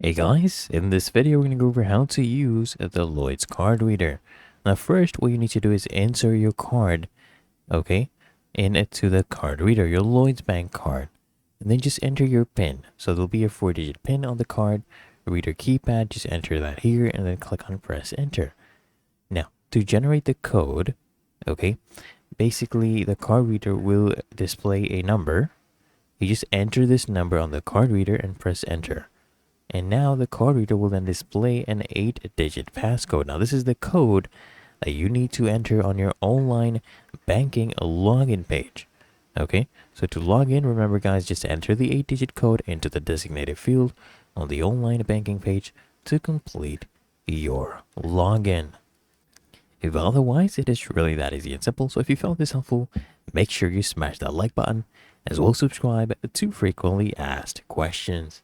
Hey guys, in this video we're going to go over how to use the Lloyds card reader. Now first what you need to do is enter your card, okay, into the card reader, your Lloyds bank card. And then just enter your PIN. So there'll be a 4-digit PIN on the card reader keypad, just enter that here and then click on press enter. Now to generate the code, okay, basically the card reader will display a number. You just enter this number on the card reader and press enter. And now the card reader will then display an 8-digit passcode. Now this is the code that you need to enter on your online banking login page. Okay, so to log in, remember guys, just enter the 8-digit code into the designated field on the online banking page to complete your login. If otherwise, it is really that easy and simple. So if you found this helpful, make sure you smash that like button as well as subscribe to frequently asked questions.